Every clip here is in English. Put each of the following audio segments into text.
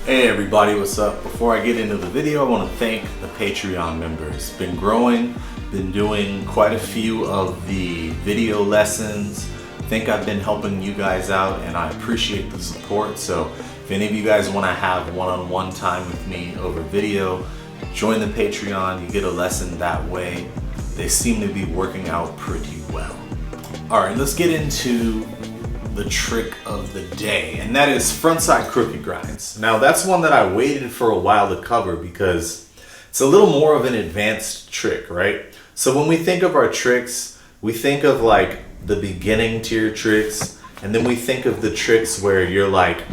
Hey everybody, what's up? Before I get into the video, I want to thank the Patreon members. Been growing, been doing quite a few of the video lessons. I think I've been helping you guys out and I appreciate the support. So if any of you guys want to have one-on-one time with me over video, join the Patreon, you get a lesson that way. They seem to be working out pretty well. Alright, let's get into the trick of the day, and that is frontside crooked grinds. Now that's one that I waited for a while to cover because it's a little more of an advanced trick, right? So when we think of our tricks, we think of like the beginning tier tricks, and then we think of the tricks where you're like,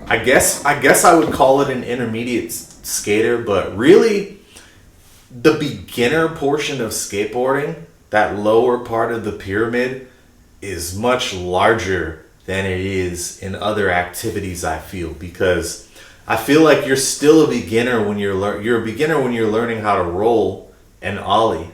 I guess I would call it an intermediate skater, but really the beginner portion of skateboarding, that lower part of the pyramid, is much larger than it is in other activities, I feel, because I feel like you're still a beginner when you're a beginner when you're learning how to roll and ollie,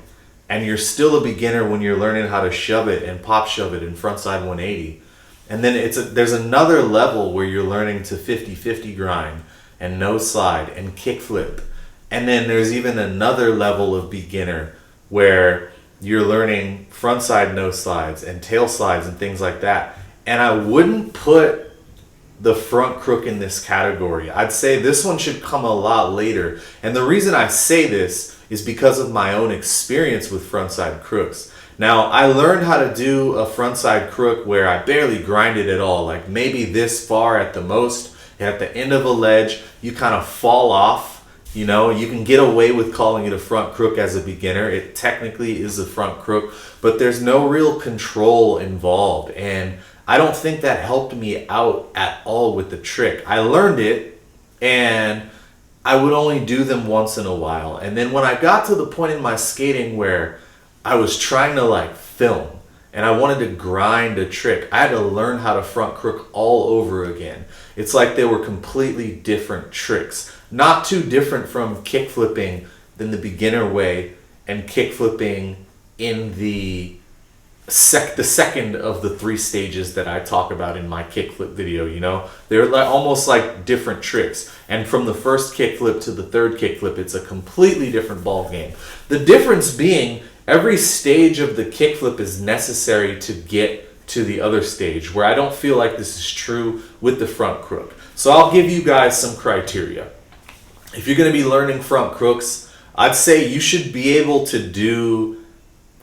and you're still a beginner when you're learning how to shove it and pop shove it in frontside 180. And then there's another level where you're learning to 50-50 grind and nose slide and kickflip. And then there's even another level of beginner where you're learning frontside nose slides and tail slides and things like that. And I wouldn't put the front crook in this category. I'd say this one should come a lot later. And the reason I say this is because of my own experience with frontside crooks. Now, I learned how to do a frontside crook where I barely grinded at all, like maybe this far at the most. At the end of a ledge, you kind of fall off. You know, you can get away with calling it a front crook as a beginner. It technically is a front crook, but there's no real control involved. And I don't think that helped me out at all with the trick. I learned it and I would only do them once in a while. And then when I got to the point in my skating where I was trying to like film and I wanted to grind a trick, I had to learn how to front crook all over again. It's like they were completely different tricks. Not too different from kick flipping than the beginner way and kick flipping in the second of the 3 stages that I talk about in my kickflip video. You know, they're like almost like different tricks, and from the first kickflip to the third kickflip, it's a completely different ball game. The difference being every stage of the kickflip is necessary to get to the other stage, where I don't feel like this is true with the front crook. So I'll give you guys some criteria. If you're going to be learning front crooks, I'd say you should be able to do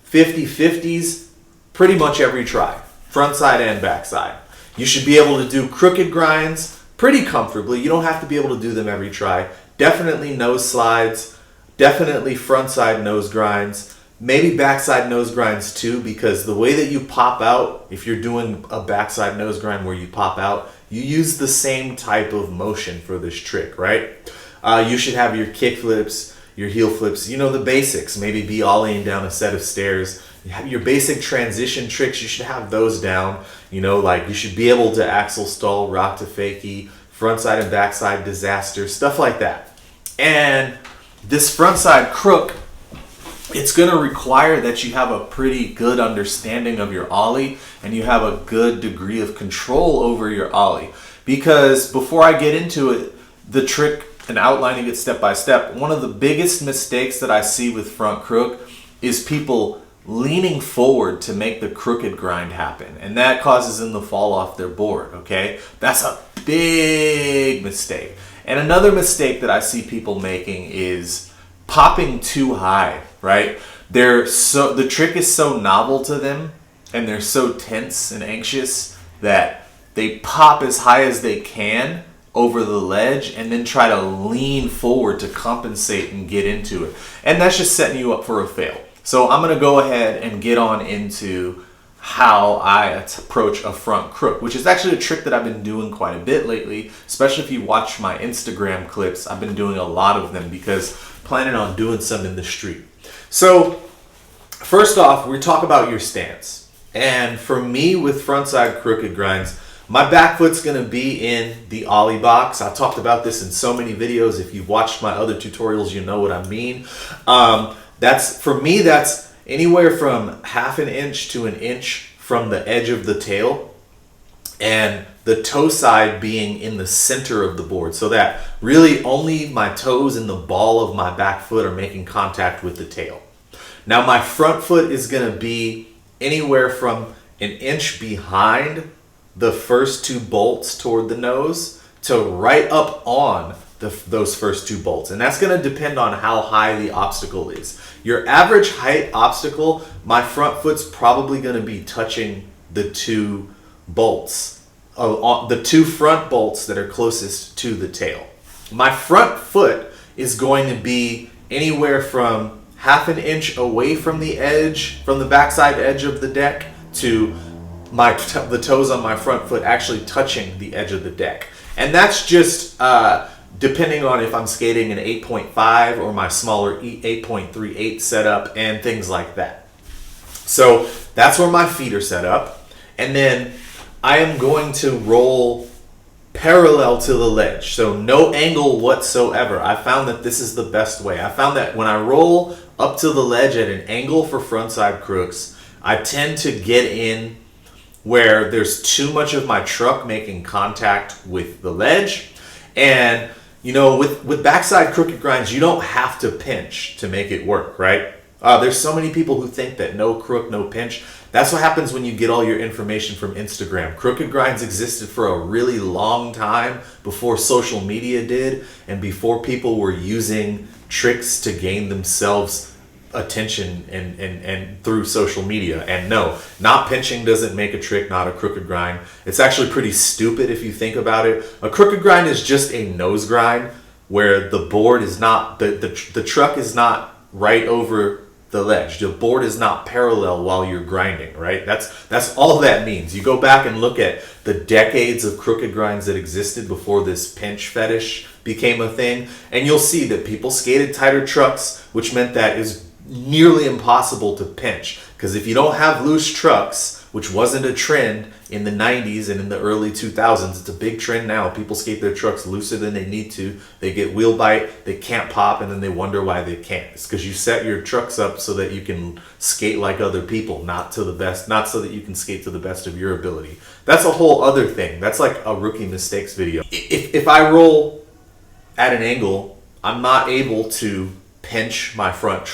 50-50s pretty much every try, frontside and backside. You should be able to do crooked grinds pretty comfortably. You don't have to be able to do them every try. Definitely nose slides, definitely frontside nose grinds, maybe backside nose grinds too, because the way that you pop out, if you're doing a backside nose grind where you pop out, you use the same type of motion for this trick, right? You should have your kick flips, your heel flips, you know, the basics. Maybe be ollieing down a set of stairs. You have your basic transition tricks, you should have those down. You know, like you should be able to axle stall, rock to fakie, frontside and backside disaster, stuff like that. And this frontside crook, it's going to require that you have a pretty good understanding of your ollie and you have a good degree of control over your ollie. Because before I get into it, the trick and outlining it step by step, one of the biggest mistakes that I see with front crook is people leaning forward to make the crooked grind happen, and that causes them to fall off their board. Okay, that's a big mistake. And another mistake that I see people making is popping too high, right? The trick is so novel to them and they're so tense and anxious that they pop as high as they can over the ledge and then try to lean forward to compensate and get into it. And that's just setting you up for a fail. So I'm going to go ahead and get on into how I approach a front crook, which is actually a trick that I've been doing quite a bit lately, especially if you watch my Instagram clips. I've been doing a lot of them because I'm planning on doing some in the street. So first off, we talk about your stance. And for me with frontside crooked grinds, my back foot's going to be in the ollie box. I've talked about this in so many videos. If you've watched my other tutorials, you know what I mean. For me, that's anywhere from 1/2 inch to 1 inch from the edge of the tail. and the toe side being in the center of the board, so that really only my toes and the ball of my back foot are making contact with the tail. Now my front foot is going to be anywhere from an inch behind the first two bolts toward the nose to right up on those first two bolts. And that's going to depend on how high the obstacle is. Your average height obstacle, my front foot's probably going to be touching the two bolts, the two front bolts that are closest to the tail. My front foot is going to be anywhere from half an inch away from the edge, from the backside edge of the deck, to the toes on my front foot actually touching the edge of the deck. And that's just depending on if I'm skating an 8.5 or my smaller 8.38 setup and things like that. So that's where my feet are set up. And then I am going to roll parallel to the ledge, so no angle whatsoever. I found that this is the best way. I found that when I roll up to the ledge at an angle for frontside crooks, I tend to get in where there's too much of my truck making contact with the ledge. And you know, with backside crooked grinds, you don't have to pinch to make it work, right? There's so many people who think that no crook, no pinch. That's what happens when you get all your information from Instagram. Crooked grinds existed for a really long time before social media did, and before people were using tricks to gain themselves attention and through social media. And no, not pinching doesn't make a trick, not a crooked grind. It's actually pretty stupid if you think about it. A crooked grind is just a nose grind where the board is not, the truck is not right over the ledge. The board is not parallel while you're grinding, right? That's all that means. You go back and look at the decades of crooked grinds that existed before this pinch fetish became a thing, and you'll see that people skated tighter trucks, which meant that it's nearly impossible to pinch. Because if you don't have loose trucks, which wasn't a trend in the 90s and in the early 2000s, it's a big trend now. People skate their trucks looser than they need to. They get wheel bite, they can't pop, and then they wonder why they can't. It's because you set your trucks up so that you can skate like other people, not so that you can skate to the best of your ability. That's a whole other thing. That's like a rookie mistakes video. If I roll at an angle, I'm not able to pinch my front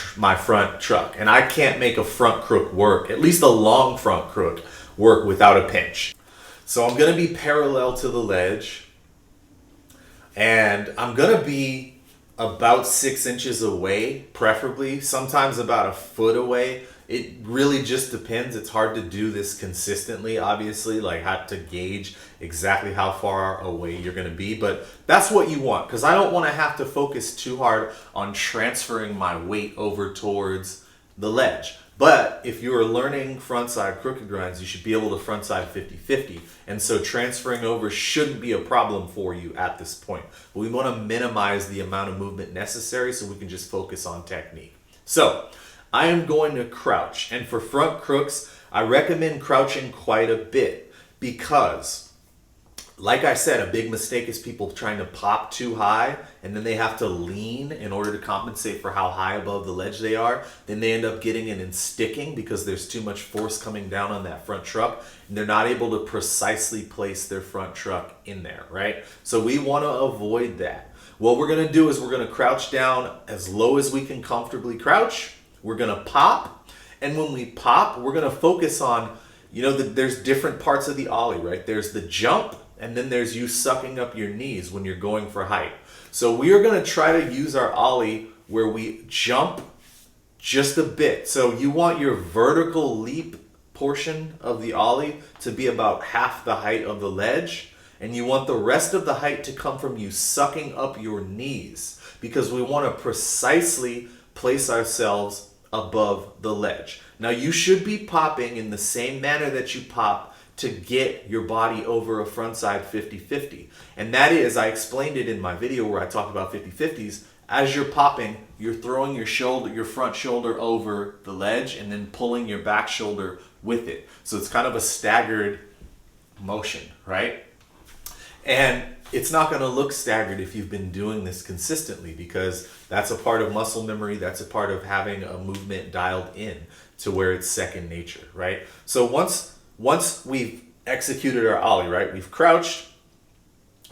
truck, and I can't make a front crook work, at least a long front crook work, without a pinch. So I'm going to be parallel to the ledge, and I'm going to be about 6 inches away, preferably, sometimes about a foot away. It really just depends. It's hard to do this consistently, obviously, like how to gauge exactly how far away you're going to be, but that's what you want, because I don't want to have to focus too hard on transferring my weight over towards the ledge. But if you are learning frontside crooked grinds, you should be able to frontside 50-50, and so transferring over shouldn't be a problem for you at this point. But we want to minimize the amount of movement necessary so we can just focus on technique. So I am going to crouch, and for front crooks, I recommend crouching quite a bit because, like I said, a big mistake is people trying to pop too high, and then they have to lean in order to compensate for how high above the ledge they are. Then they end up getting it and sticking because there's too much force coming down on that front truck, and they're not able to precisely place their front truck in there, right? So we want to avoid that. What we're going to do is we're going to crouch down as low as we can comfortably crouch. We're going to pop, and when we pop, we're going to focus on, there's different parts of the ollie, right? There's the jump, and then there's you sucking up your knees when you're going for height. So we are going to try to use our ollie where we jump just a bit. So you want your vertical leap portion of the ollie to be about half the height of the ledge, and you want the rest of the height to come from you sucking up your knees, because we want to precisely place ourselves above the ledge. Now you should be popping in the same manner that you pop to get your body over a frontside 50-50. And that is, I explained it in my video where I talked about 50-50s. As you're popping, you're throwing your front shoulder over the ledge and then pulling your back shoulder with it. So it's kind of a staggered motion, right? And it's not going to look staggered if you've been doing this consistently, because that's a part of muscle memory. That's a part of having a movement dialed in to where it's second nature, right? So once we've executed our ollie, right? We've crouched,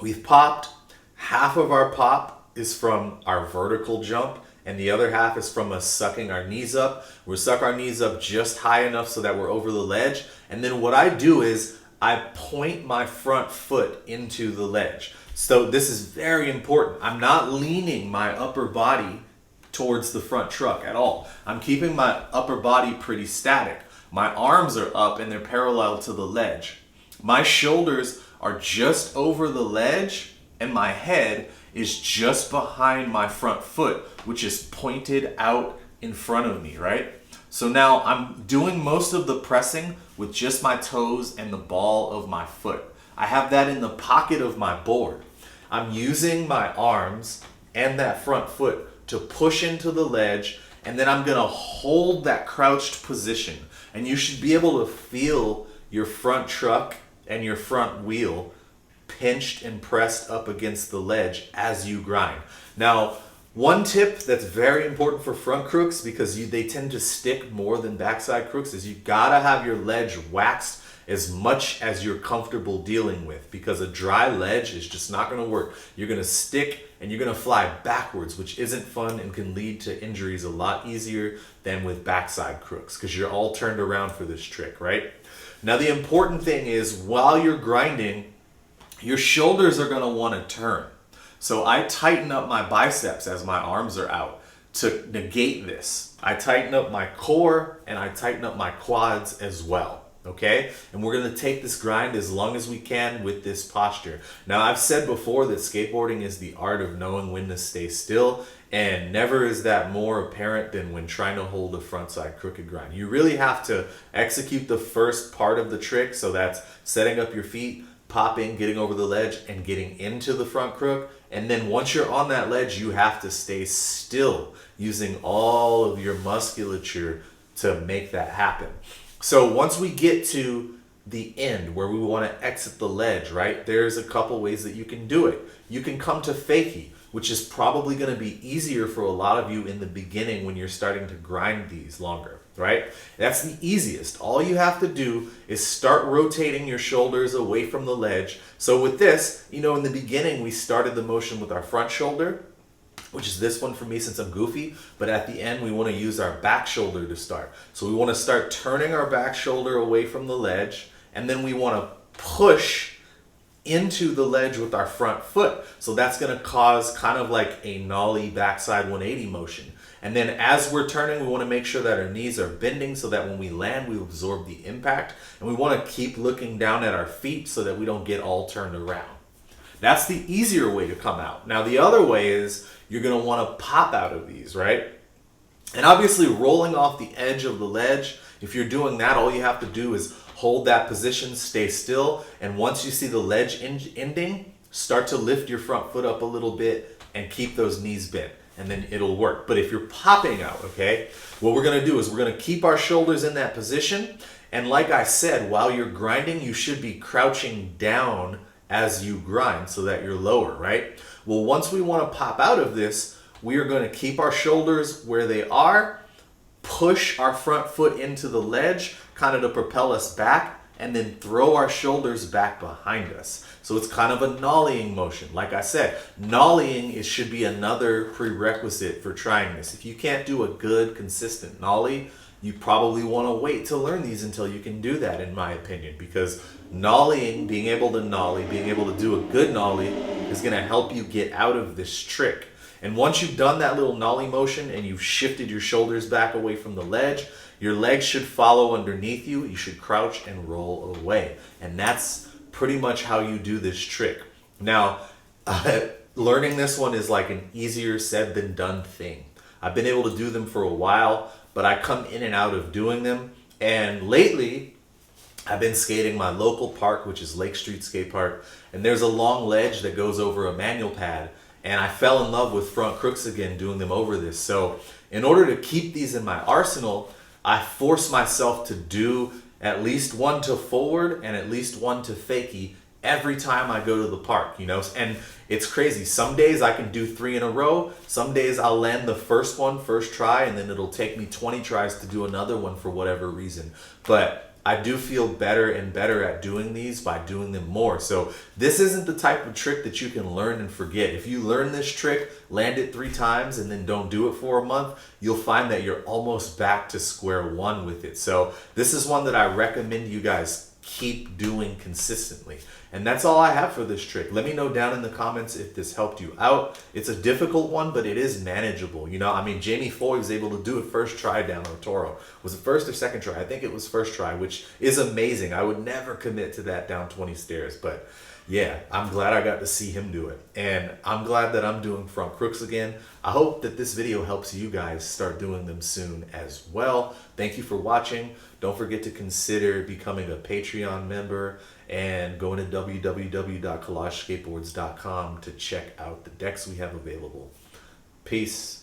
we've popped. Half of our pop is from our vertical jump, and the other half is from us sucking our knees up. We suck our knees up just high enough so that we're over the ledge. And then what I do is I point my front foot into the ledge. So this is very important. I'm not leaning my upper body towards the front truck at all. I'm keeping my upper body pretty static. My arms are up and they're parallel to the ledge. My shoulders are just over the ledge and my head is just behind my front foot, which is pointed out in front of me, right? So now I'm doing most of the pressing with just my toes and the ball of my foot. I have that in the pocket of my board. I'm using my arms and that front foot to push into the ledge, and then I'm gonna hold that crouched position. And you should be able to feel your front truck and your front wheel pinched and pressed up against the ledge as you grind. Now, one tip that's very important for front crooks, because they tend to stick more than backside crooks, is you gotta have your ledge waxed as much as you're comfortable dealing with, because a dry ledge is just not gonna work. You're gonna stick and you're gonna fly backwards, which isn't fun and can lead to injuries a lot easier than with backside crooks, because you're all turned around for this trick, right? Now the important thing is, while you're grinding, your shoulders are gonna wanna turn. So I tighten up my biceps as my arms are out to negate this. I tighten up my core and I tighten up my quads as well, okay? And we're gonna take this grind as long as we can with this posture. Now, I've said before that skateboarding is the art of knowing when to stay still, and never is that more apparent than when trying to hold a frontside crooked grind. You really have to execute the first part of the trick, so that's setting up your feet, popping, getting over the ledge, and getting into the front crook. And then once you're on that ledge, you have to stay still, using all of your musculature to make that happen. So once we get to the end where we want to exit the ledge, right, there's a couple ways that you can do it. You can come to fakie, which is probably going to be easier for a lot of you in the beginning when you're starting to grind these longer, right? That's the easiest. All you have to do is start rotating your shoulders away from the ledge. So with this, in the beginning, we started the motion with our front shoulder, which is this one for me since I'm goofy, but at the end, we want to use our back shoulder to start. So we want to start turning our back shoulder away from the ledge, and then we want to push into the ledge with our front foot. So that's going to cause kind of like a nollie backside 180 motion. And then as we're turning, we want to make sure that our knees are bending so that when we land, we absorb the impact. And we want to keep looking down at our feet so that we don't get all turned around. That's the easier way to come out. Now, the other way is you're going to want to pop out of these, right? And obviously rolling off the edge of the ledge, if you're doing that, all you have to do is hold that position, stay still, and once you see the ledge ending, start to lift your front foot up a little bit and keep those knees bent, and then it'll work. But if you're popping out, okay, what we're gonna do is we're gonna keep our shoulders in that position, and like I said, while you're grinding, you should be crouching down as you grind so that you're lower, right? Well, once we wanna pop out of this, we are gonna keep our shoulders where they are, push our front foot into the ledge, kind of to propel us back, and then throw our shoulders back behind us. So it's kind of a nollieing motion. Like I said, nollieing should be another prerequisite for trying this. If you can't do a good, consistent nollie, you probably want to wait to learn these until you can do that, in my opinion, because nollieing, being able to nollie, being able to do a good nollie is going to help you get out of this trick. And once you've done that little nollie motion and you've shifted your shoulders back away from the ledge, your legs should follow underneath you. You should crouch and roll away. And that's pretty much how you do this trick. Now, learning this one is like an easier said than done thing. I've been able to do them for a while, but I come in and out of doing them. And lately, I've been skating my local park, which is Lake Street Skate Park. And there's a long ledge that goes over a manual pad. And I fell in love with front crooks again doing them over this. So in order to keep these in my arsenal, I force myself to do at least one to forward and at least one to fakie every time I go to the park, and it's crazy. Some days I can do 3 in a row. Some days I'll land the first one first try, and then it'll take me 20 tries to do another one for whatever reason. But I do feel better and better at doing these by doing them more. So this isn't the type of trick that you can learn and forget. If you learn this trick, land it 3 times, and then don't do it for a month, you'll find that you're almost back to square one with it. So this is one that I recommend you guys keep doing consistently. And that's all I have for this trick. Let me know down in the comments if this helped you out. It's a difficult one, but it is manageable. You know, I mean, Jamie Foy was able to do it first try down on Toro. Was it first or second try? I think it was first try, which is amazing. I would never commit to that down 20 stairs, but yeah, I'm glad I got to see him do it. And I'm glad that I'm doing front crooks again. I hope that this video helps you guys start doing them soon as well. Thank you for watching. Don't forget to consider becoming a Patreon member and going to www.collagesskateboards.com to check out the decks we have available. Peace.